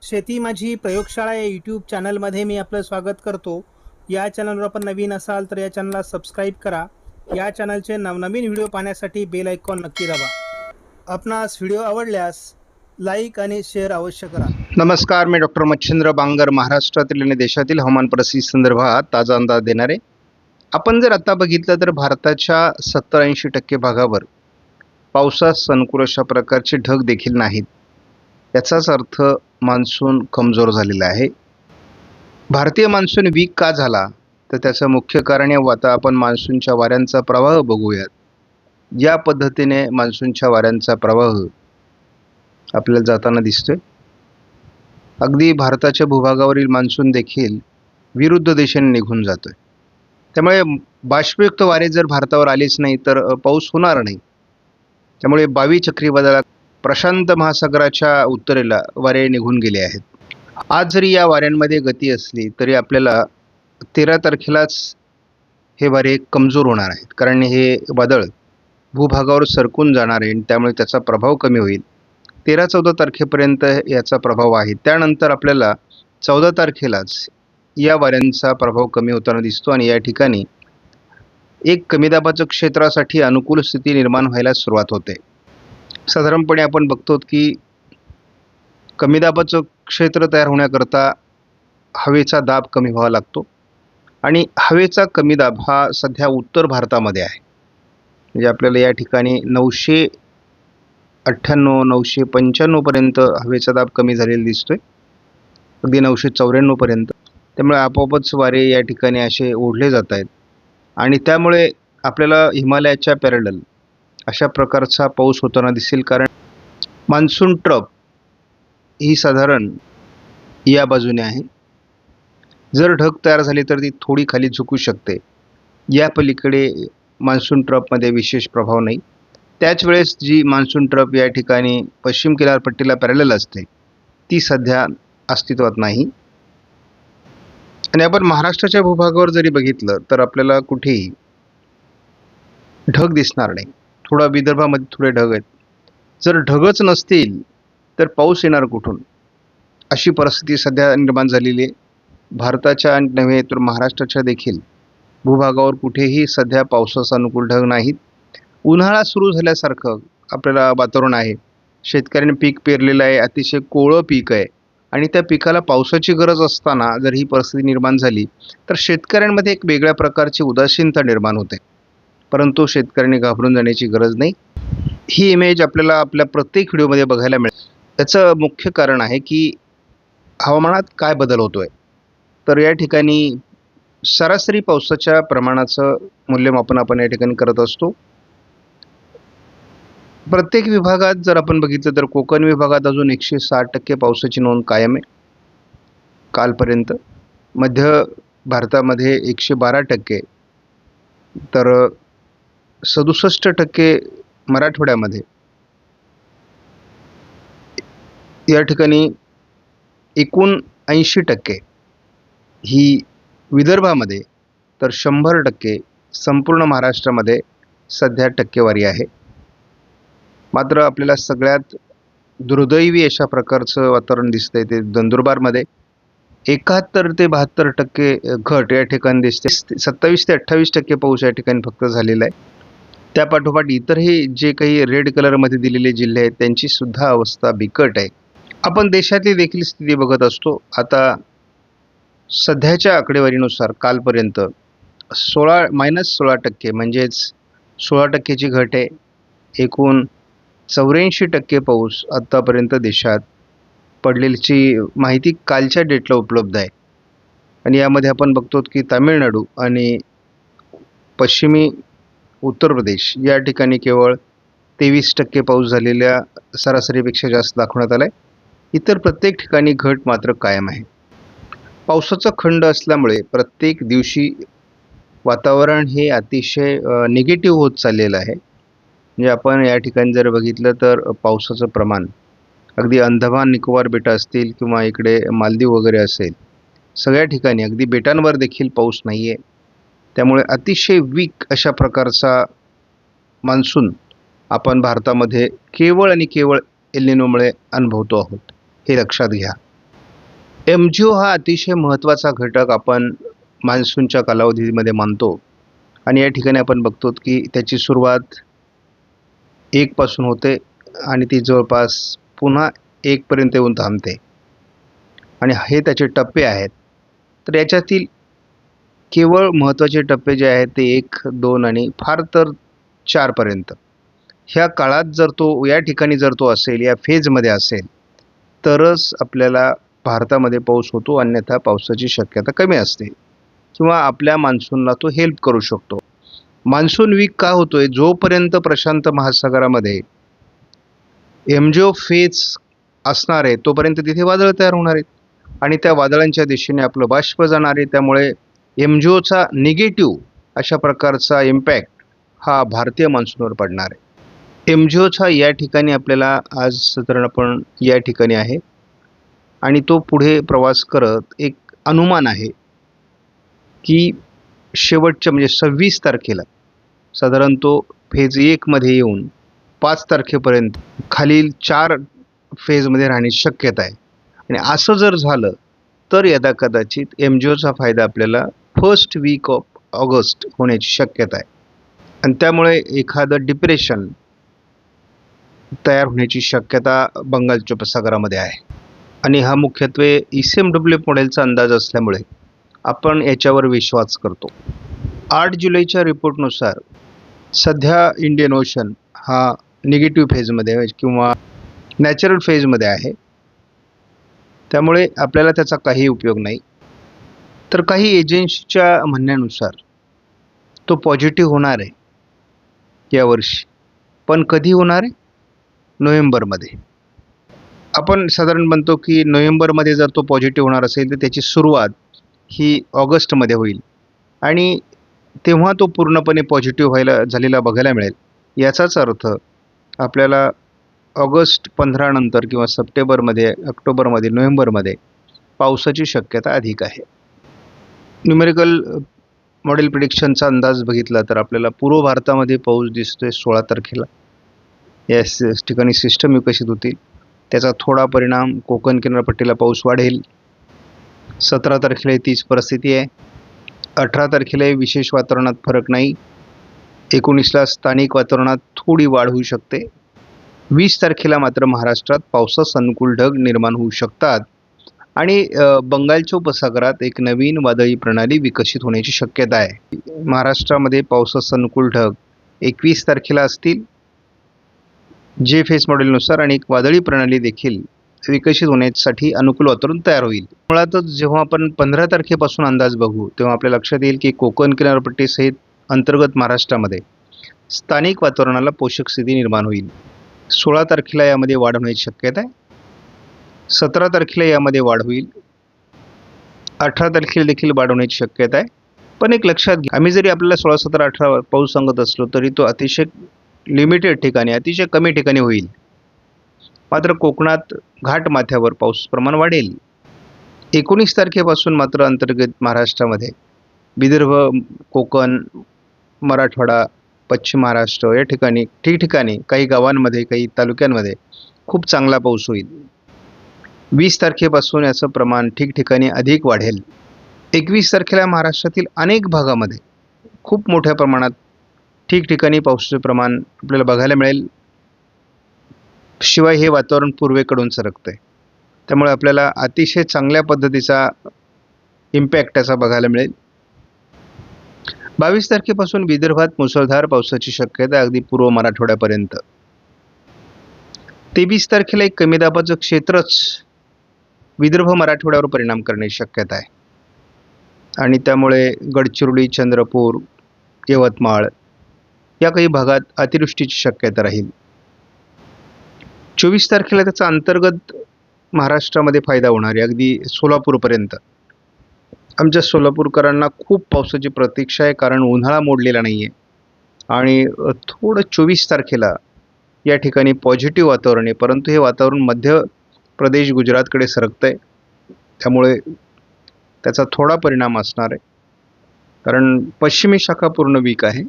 शेती माझी प्रयोगशाळा या यूट्यूब चॅनलमध्ये मी आपलं स्वागत करतो. या चॅनलवर आपण नवीन असाल तर या चॅनलला सबस्क्राईब करा. या चॅनलचे नवनवीन व्हिडिओ पाहण्यासाठी बेल आयकॉन नक्की दाबा. आपणास व्हिडिओ आवडल्यास लाईक आणि शेअर अवश्य करा. नमस्कार, मी डॉक्टर मच्छिंद्र बांगर, महाराष्ट्रातील आणि देशातील हवामान परिस्थिती संदर्भात ताजा अंदाज देणारे. आपण जर आता बघितलं तर भारताच्या 70-80% भागावर पावसास अनुकूल अशा प्रकारचे ढग देखील नाहीत. याचाच अर्थ मान्सून कमजोर झालेला आहे. भारतीय मान्सून वीक का झाला तर त्याचं मुख्य कारण आता आपण मान्सूनच्या वाऱ्यांचा प्रवाह बघूयात. या पद्धतीने मान्सूनच्या वाऱ्यांचा प्रवाह आपल्याला जाताना दिसतोय. अगदी भारताच्या भूभागावरील मान्सून देखील विरुद्ध दिशेने निघून जातोय. त्यामुळे बाष्पयुक्त वारे जर भारतावर आलेच नाही तर पाऊस होणार नाही. त्यामुळे 22 चक्रीवादळात प्रशांत महासागराच्या उत्तरेला वारे निघून गेले आहेत. आज जरी या वाऱ्यांमध्ये गती असली तरी आपल्याला 13 तारखेलाच हे वारे कमजोर होणार आहेत, कारण हे वादळ भूभागावर सरकून जाणार आहे आणि त्यामुळे त्याचा प्रभाव कमी होईल. 13-14 तारखेपर्यंत याचा प्रभाव आहे. त्यानंतर आपल्याला 14 तारखेलाच या वाऱ्यांचा प्रभाव कमी होताना दिसतो आणि या ठिकाणी एक कमी दाबाच्या क्षेत्रासाठी अनुकूल स्थिती निर्माण व्हायला सुरुवात होते. साधारणपणे आपण बघतो की कमी दाबाचं क्षेत्र तयार होण्याकरता हवेचा दाब कमी व्हावा लागतो आणि हवेचा कमी दाब हा सध्या उत्तर भारतामध्ये आहे. म्हणजे आपल्याला या ठिकाणी 998, 995 पर्यंत हवेचा दाब कमी झालेला दिसतोय, अगदी 994 पर्यंत. त्यामुळे आपोआपच वारे या ठिकाणी असे ओढले जात आहेत आणि त्यामुळे आपल्याला हिमालयाच्या पॅरलल अशा प्रकारचा पाऊस होताना दिसेल, कारण मान्सून ट्रफ ही साधारण या बाजूने आहे. जर ढग तयार झाले तर ती थोडी खाली झुकू शकते. या पलीकडे मान्सून ट्रफमध्ये विशेष प्रभाव नाही. त्याच वेळेस जी मान्सून ट्रफ या ठिकाणी पश्चिम किनारपट्टीला पॅरलल असते ती सध्या अस्तित्वात नाही. आणि आपण महाराष्ट्राच्या भूभागावर जरी बघितलं तर आपल्याला कुठेही ढग दिसणार नाही. थोडा विदर्भामध्ये थोडे ढग आहेत. जर ढगच नसतील तर पाऊस येणार कुठून, अशी परिस्थिती सध्या निर्माण झालेली आहे. भारताच्या नव्हे तर महाराष्ट्राच्या देखील भूभागावर कुठेही सध्या पावसाचा अनुकूल ढग नाहीत. उन्हाळा सुरू झाल्यासारखं आपल्याला वातावरण आहे. शेतकऱ्यांनी पीक पेरलेलं आहे, अतिशय कोवळं पीक आहे आणि त्या पिकाला पावसाची गरज असताना जर ही परिस्थिती निर्माण झाली तर शेतकऱ्यांमध्ये एक वेगळ्या प्रकारची उदासीनता निर्माण होते. परंतु शेतकऱ्यांनी घाबरून जाण्याची गरज नाही. ही इमेज आपल्याला आपल्या प्रत्येक व्हिडिओमध्ये बघायला मिळेल. त्याचं मुख्य कारण आहे की हवामानात काय बदल होतोय. तर या ठिकाणी सरासरी पावसाच्या प्रमाणाचं मूल्यमापन आपण या ठिकाणी करत असतो. प्रत्येक विभागात जर आपण बघितलं तर कोकण विभागात अजून 160% पावसाची नोंद कायम आहे कालपर्यंत. मध्य भारतामध्ये 112%, तर 67% मराठवाड्यामध्ये. या ठिकाणी एकूण 80% ही विदर्भामध्ये, तर 100% संपूर्ण महाराष्ट्रामध्ये सध्या टक्केवारी आहे. मात्र आपल्याला सगळ्यात दुर्दैवी अशा प्रकारचं वातावरण दिसतंय ते नंदुरबारमध्ये 71 ते 72% घट या ठिकाणी दिसते. 27 ते 28% पाऊस या ठिकाणी फक्त झालेला आहे. त्यापाठोपाठ इतरही जे काही रेड कलरमध्ये दिलेले जिल्हे आहेत त्यांची सुद्धा अवस्था बिकट आहे. आपण देशातली देखील स्थिती बघत असतो. आता सध्याच्या आकडेवारीनुसार कालपर्यंत -16% म्हणजेच 16%ची घट आहे. एकूण 84% पाऊस आत्तापर्यंत देशात पडलेलीची माहिती कालच्या डेटला उपलब्ध आहे. आणि यामध्ये आपण बघतो की तामिळनाडू आणि पश्चिमी उत्तर प्रदेश या ठिकाणी केवळ 23% पाऊस झालेल्या सरासरीपेक्षा जास्त दाखवण्यात आला आहे. इतर प्रत्येक ठिकाणी घट मात्र कायम आहे. पावसाचा खंड असल्यामुळे प्रत्येक दिवशी वातावरण हे अतिशय निगेटिव्ह होत चाललेलं आहे. म्हणजे आपण या ठिकाणी जर बघितलं तर पावसाचं प्रमाण अगदी अंदमान निकोबार बेटं असतील किंवा इकडे मालदीव वगैरे असेल, सगळ्या ठिकाणी अगदी बेटांवर देखील पाऊस नाही आहे. त्यामुळे अतिशय वीक अशा प्रकारचा मान्सून आपण भारतामध्ये केवळ आणि केवळ एल निनोमुळे अनुभवतो आहोत, हे लक्षात घ्या. MGO हा अतिशय महत्त्वाचा घटक आपण मान्सूनच्या कालावधीमध्ये मानतो आणि या ठिकाणी आपण बघतो की त्याची सुरुवात 1 पासून होते आणि ती जवळपास पुन्हा 1 पर्यंत येऊन थांबते आणि हे त्याचे टप्पे आहेत. तर याच्यातील केवळ महत्त्वाचे टप्पे जे आहेत ते 1, 2 आणि फार तर 4 पर्यंत. ह्या काळात जर तो या ठिकाणी जर तो असेल, या फेजमध्ये असेल, तरच आपल्याला भारतामध्ये पाऊस होतो, अन्यथा पावसाची शक्यता कमी असते किंवा आपल्या मान्सूनला तो हेल्प करू शकतो. मान्सून वीक का होतोय? जोपर्यंत प्रशांत महासागरामध्ये MGO फेज असणार आहे तोपर्यंत तिथे वादळ तयार होणार आहेत आणि त्या वादळांच्या दिशेने आपलं बाष्प जाणार आहे. त्यामुळे MGOचा निगेटिव्ह अशा प्रकारचा इम्पॅक्ट हा भारतीय मान्सूनवर पडणार आहे. MGOचा या ठिकाणी आपल्याला आज साधारण आपण या ठिकाणी आहे आणि तो पुढे प्रवास करत एक अनुमान आहे की शेवटच्या म्हणजे 26 तारखेला साधारण तो फेज 1 मध्ये येऊन 5 तारखेपर्यंत खालील 4 फेजमध्ये राहण्याची शक्यता आहे आणि असं जर झालं तर यदा कदाचित MGOचा फायदा आपल्याला फर्स्ट वीक ऑफ ऑगस्ट होण्याची शक्यता आहे आणि त्यामुळे एखादं डिप्रेशन तयार होण्याची शक्यता बंगालच्या उपसागरामध्ये आहे आणि हा मुख्यत्वे ECMWF मॉडेलचा अंदाज असल्यामुळे आपण याच्यावर विश्वास करतो. 8 जुलैच्या रिपोर्टनुसार सध्या इंडियन ओशन हा निगेटिव्ह फेजमध्ये किंवा नॅचरल फेजमध्ये आहे. त्यामुळे आपल्याला त्याचा काही उपयोग नाही. तर काही एजन्सीच्या म्हणण्यानुसार तो पॉझिटिव्ह होणार आहे यावर्षी, पण कधी होणार आहे? नोव्हेंबरमध्ये. आपण साधारण म्हणतो की नोव्हेंबरमध्ये जर तो पॉझिटिव्ह होणार असेल तर त्याची सुरुवात ही ऑगस्टमध्ये होईल आणि तेव्हा तो पूर्णपणे पॉझिटिव्ह झालेला बघायला मिळेल. याचाच अर्थ आपल्याला ऑगस्ट 15 नंतर किंवा सप्टेंबरमध्ये, ऑक्टोबरमध्ये, नोव्हेंबरमध्ये पावसाची शक्यता अधिक आहे. न्यूमेरिकल मॉडेल प्रिडिक्शनचा अंदाज बघितला तर आपल्याला पूर्व भारतामध्ये पाऊस दिसतोय 16 तारखेला. या ठिकाणी सिस्टम विकसित होतील, त्याचा थोडा परिणाम कोकण किनारपट्टीला पाऊस वाढेल. 17 तारखेला तीच परिस्थिती आहे. 18 तारखेला विशेष वातावरणात फरक नाही. 19ला स्थानिक वातावरणात थोडी वाढ होऊ शकते. 20 तारखेला मात्र महाराष्ट्रात पावसास अनुकूल ढग निर्माण होऊ शकतात आणि बंगालच्या उपसागरात एक नवीन वादळी प्रणाली विकसित होण्याची शक्यता आहे. महाराष्ट्रामध्ये पावसास अनुकूल ढग 21 तारखेला असतील JFS मॉडेलनुसार आणि एक वादळी प्रणाली देखील विकसित होण्यासाठी अनुकूल वातावरण तयार होईल. मुळातच जेव्हा आपण 15 तारखेपासून अंदाज बघू तेव्हा आपल्या लक्षात येईल की कोकण किनारपट्टीसहित अंतर्गत महाराष्ट्रामध्ये स्थानिक वातावरणाला पोषक स्थिती निर्माण होईल. 16 तारखेला यामध्ये वाढ होण्याची शक्यता आहे. 17 तारखेला यामध्ये वाढ होईल. 18 तारखेला देखील वाढ होण्याची शक्यता आहे. पण एक लक्षात घ्या, आम्ही जरी आपल्याला 16, 17, 18 पाऊस सांगत असलो तरी तो अतिशय लिमिटेड ठिकाणी, अतिशय कमी ठिकाणी होईल. मात्र कोकणात घाटमाथ्यावर पाऊस प्रमाण वाढेल. 19 तारखेपासून मात्र अंतर्गत महाराष्ट्रामध्ये विदर्भ, कोकण, मराठवाडा, पश्चिम महाराष्ट्र या ठिकाणी ठिकठिकाणी काही गावांमध्ये, काही तालुक्यांमध्ये खूप चांगला पाऊस होईल. 20 तारखेपासून याचं प्रमाण ठिकठिकाणी अधिक वाढेल. 21 तारखेला महाराष्ट्रातील अनेक भागामध्ये खूप मोठ्या प्रमाणात ठिकठिकाणी पावसाचे प्रमाण आपल्याला बघायला मिळेल. शिवाय हे वातावरण पूर्वेकडून सरकतंय, त्यामुळे आपल्याला अतिशय चांगल्या पद्धतीचा इम्पॅक्ट त्याचा बघायला मिळेल. 22 तारखेपासून विदर्भात मुसळधार पावसाची शक्यता अगदी पूर्व मराठवाड्यापर्यंत. 23 तारखेला एक कमी दाबाचं क्षेत्रच विदर्भ मराठवाड्यावर परिणाम करण्याची शक्यता आहे आणि त्यामुळे गडचिरोली, चंद्रपूर, यवतमाळ या काही भागात अतिवृष्टीची शक्यता राहील. 24 तारखेला त्याचा अंतर्गत महाराष्ट्रामध्ये फायदा होणार आहे, अगदी सोलापूरपर्यंत. आमच्या सोलापूरकरांना खूप पावसाची प्रतीक्षा आहे, कारण उन्हाळा मोडलेला नाही आहे आणि थोडं 24 तारखेला या ठिकाणी पॉझिटिव्ह वातावरण आहे, परंतु हे वातावरण मध्य प्रदेश, गुजरातकडे सरकतं आहे, त्यामुळे त्याचा थोडा परिणाम असणार आहे, कारण पश्चिमी शाखा पूर्ण वीक आहे.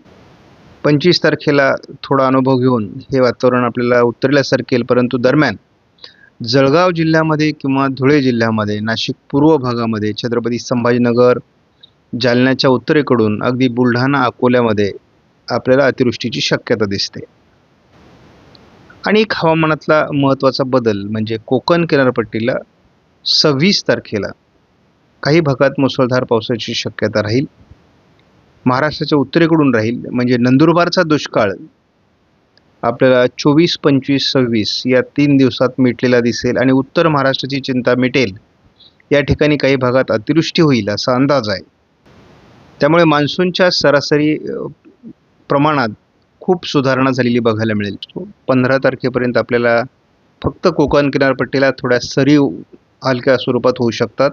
25 तारखेला थोडा अनुभव घेऊन हे वातावरण आपल्याला उत्तरेला सरकेल, परंतु दरम्यान जळगाव जिल्ह्यामध्ये किंवा धुळे जिल्ह्यामध्ये, नाशिक पूर्व भागामध्ये, छत्रपती संभाजीनगर, जालन्याच्या उत्तरेकडून अगदी बुलढाणा, अकोल्यामध्ये आपल्याला अतिवृष्टीची शक्यता दिसते. आणि एक हवामानातला महत्त्वाचा बदल म्हणजे कोकण किनारपट्टीला 26 तारखेला काही भागात मुसळधार पावसाची शक्यता राहील. महाराष्ट्राच्या उत्तरेकडून राहील, म्हणजे नंदुरबारचा दुष्काळ आपल्याला 24, 25, 26 या 3 दिवसात मिटलेला दिसेल आणि उत्तर महाराष्ट्राची चिंता मिटेल. या ठिकाणी काही भागात अतिवृष्टी होईल असा अंदाज आहे. त्यामुळे मान्सूनच्या सरासरी प्रमाणात खूप सुधारणा झालेली बघायला मिळेल. 15 तारखेपर्यंत आपल्याला फक्त कोकण किनारपट्टीला थोड्या सरी हलक्या स्वरूपात होऊ शकतात.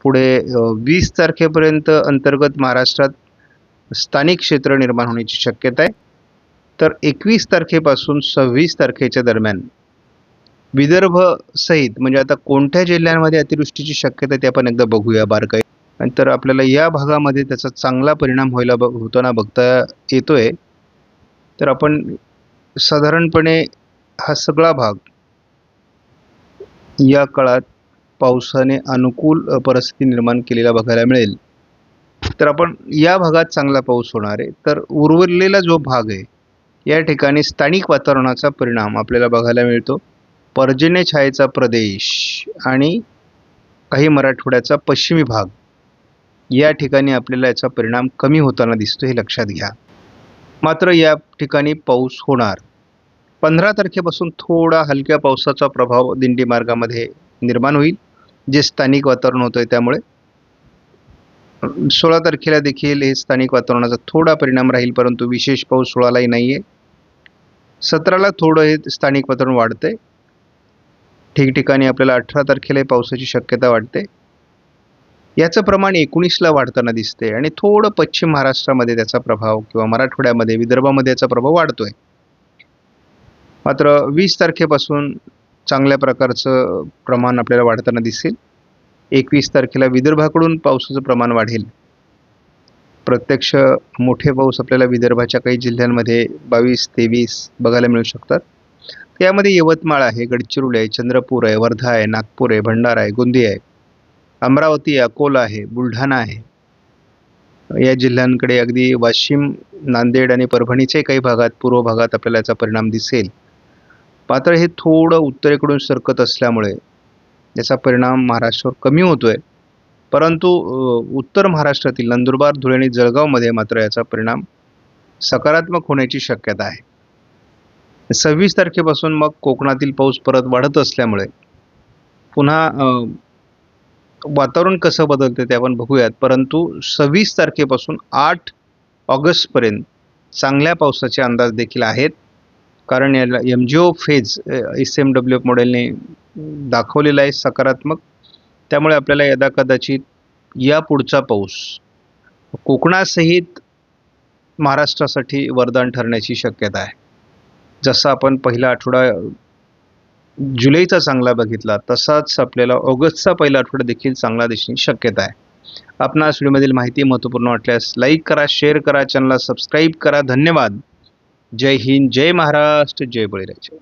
पुढे 20 तारखेपर्यंत अंतर्गत महाराष्ट्रात स्थानिक क्षेत्र निर्माण होण्याची शक्यता आहे. तर 21 तारखेपासून 26 तारखेच्या दरम्यान विदर्भ सहित म्हणजे आता कोणत्या जिल्ह्यांमध्ये अतिवृष्टीची शक्यता आहे ते आपण एकदा बघूया बारकाई. तर आपल्याला या भागामध्ये त्याचा चांगला परिणाम होताना बघता येतोय. तर आपण साधारणपणे हा सगळा भाग या काळात पावसाने अनुकूल परिस्थिती निर्माण केलेला बघायला मिळेल. तर आपण या भागात चांगला पाऊस होणार आहे. तर उर्वरलेला जो भाग आहे या ठिकाणी स्थानिक वातावरणाचा परिणाम आपल्याला बघायला मिळतो. पर्जन्य छायेचा प्रदेश आणि काही मराठवाड्याचा पश्चिमी भाग या ठिकाणी आपल्याला याचा परिणाम कमी होताना दिसतो, हे लक्षात घ्या. मात्र या ठिकाणी पाऊस होणार. 15 तारखेपासून थोडा हलक्या पावसाचा प्रभाव दिंडी मार्गामध्ये निर्माण होईल, जे स्थानिक वातावरण होतं त्यामुळे. 16 तारखेला देखील हे स्थानिक वातावरणाचा थोडा परिणाम राहील, परंतु विशेष पाऊस 16लाही नाही आहे. 17ला थोडं हे स्थानिक वातावरण वाढतंय. ठिकठिकाणी आपल्याला 18 तारखेला पावसाची शक्यता वाटते. याचं प्रमाण 19ला वाढताना दिसते आणि थोडं पश्चिम महाराष्ट्रामध्ये त्याचा प्रभाव किंवा मराठवाड्यामध्ये, विदर्भामध्ये याचा प्रभाव वाढतोय. मात्र 20 तारखेपासून चांगल्या प्रकारचं प्रमाण आपल्याला वाढताना दिसेल. 21 तारखेला विदर्भाकडून पावसाचं प्रमाण वाढेल. प्रत्यक्ष मोठे पाऊस आपल्याला विदर्भाच्या काही जिल्ह्यांमध्ये 22-23 बघायला मिळू शकतात. यामध्ये यवतमाळ आहे, गडचिरोली आहे, चंद्रपूर आहे, वर्धा आहे, नागपूर आहे, भंडारा आहे, गोंदिया आहे, अमरावती आहे, अकोला आहे, बुलढाणा आहे. या जिल्ह्यांकडे अगदी वाशिम, नांदेड आणि परभणीचे काही भागात, पूर्व भागात आपल्याला याचा परिणाम दिसेल. मात्र हे थोडं उत्तरेकडून सरकत असल्यामुळे याचा परिणाम महाराष्ट्रावर कमी होतोय. परंतु उत्तर महाराष्ट्रातील नंदुरबार, धुळे आणि जळगावमध्ये मात्र याचा परिणाम सकारात्मक होण्याची शक्यता आहे. 26 तारखेपासून मग कोकणातील पाऊस परत वाढत असल्यामुळे पुन्हा वातावरण कसं बदलते ते आपण बघूयात. परंतु 26 तारखेपासून 8 ऑगस्टपर्यंत चांगल्या पावसाचे अंदाज देखील आहेत. कारण याला MGO फेज SMWF मॉडेलने दाखवलेला आहे सकारात्मक. त्यामुळे आपल्याला यदा कदाचित या पुढचा पाऊस कोकणासहित महाराष्ट्रासाठी वरदान ठरण्याची शक्यता आहे. जसा आपण पहिला आठवडा जुलैचा चांगला बघितला, तसाच आपल्याला ऑगस्टचा पहिला आठवडा देखील चांगला दिसण्याची शक्यता आहे. आपणास व्हिडिओमधील माहिती महत्त्वपूर्ण वाटल्यास लाईक करा, शेअर करा, चॅनलला सबस्क्राईब करा. धन्यवाद. जय हिंद, जय महाराष्ट्र, जय बळीराजा.